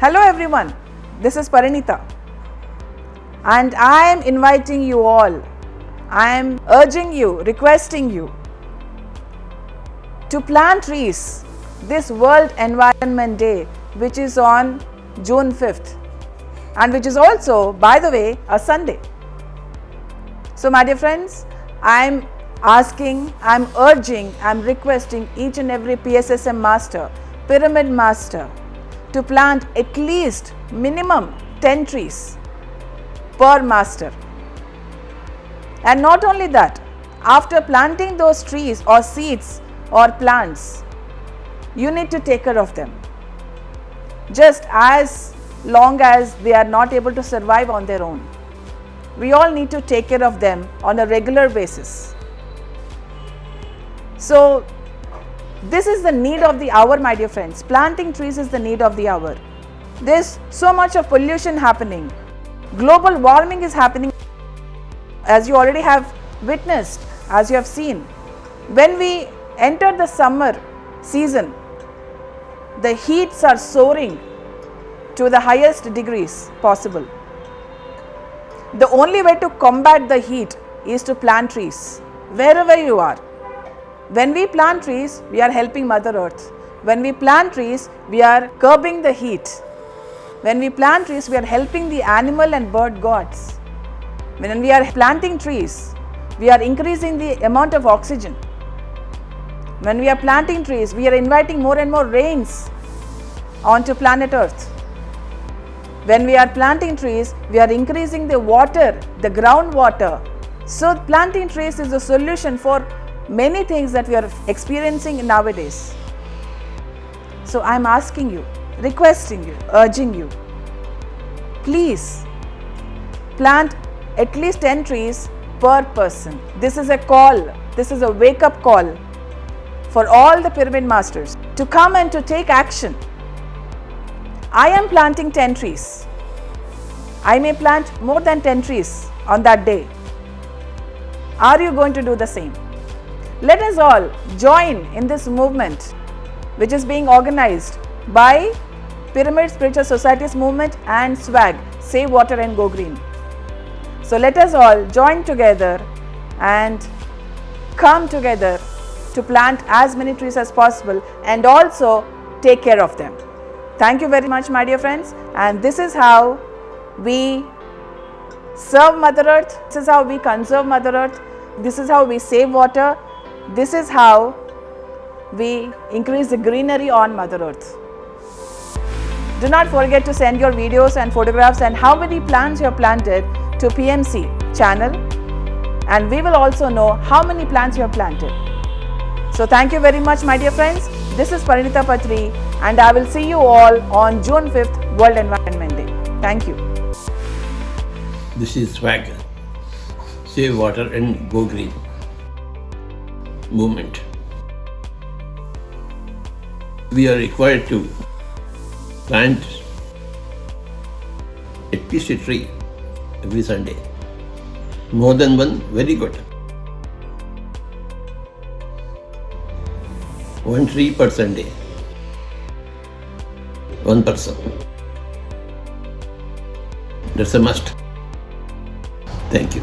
Hello everyone, this is Parinitha and I am inviting you all, I am urging you, requesting you to plant trees this World Environment Day, which is on June 5th and which is also, by the way, a Sunday. So my dear friends, I am asking, I am urging, I am requesting each and every PSSM master, pyramid master to plant at least minimum 10 trees per master. And not only that, after planting those trees or seeds or plants, you need to take care of them. Just as long as they are not able to survive on their own. We all need to take care of them on a regular basis. So, this is the need of the hour, my dear friends. Planting trees is the need of the hour. There's so much of pollution happening. Global warming is happening, as you already have witnessed, as you have seen. When we enter the summer season, the heats are soaring to the highest degrees possible. The only way to combat the heat is to plant trees wherever you are. When we plant trees, we are helping Mother Earth. When we plant trees, we are curbing the heat. When we plant trees, we are helping the animal and bird gods. When we are planting trees, we are increasing the amount of oxygen. When we are planting trees, we are inviting more and more rains onto planet Earth. When we are planting trees, we are increasing the water, the groundwater. So planting trees is a solution for many things that we are experiencing nowadays. So I am asking you, requesting you, urging you, please plant at least 10 trees per person. This is a call, this is a wake-up call for all the pyramid masters to come and to take action. I am planting 10 trees. I may plant more than 10 trees on that day. Are you going to do the same? Let us all join in this movement which is being organized by Pyramid Spiritual Societies Movement and SWAGG, Save Water and Go Green. So let us all join together and come together to plant as many trees as possible and also take care of them. Thank you very much, my dear friends, and this is how we serve Mother Earth, this is how we conserve Mother Earth, this is how we save water, this is how we increase the greenery on Mother Earth. Do not forget to send your videos and photographs and how many plants you have planted to PMC channel, and we will also know how many plants you have planted. So thank you very much, my dear friends. This is Parinitha Patri and I will see you all on June 5th, World Environment Day. Thank you. This is SWAGG, Save Water and Go Green movement. We are required to plant at least a tree every Sunday. More than one, very good. 1 tree per Sunday. 1 person. That's a must. Thank you.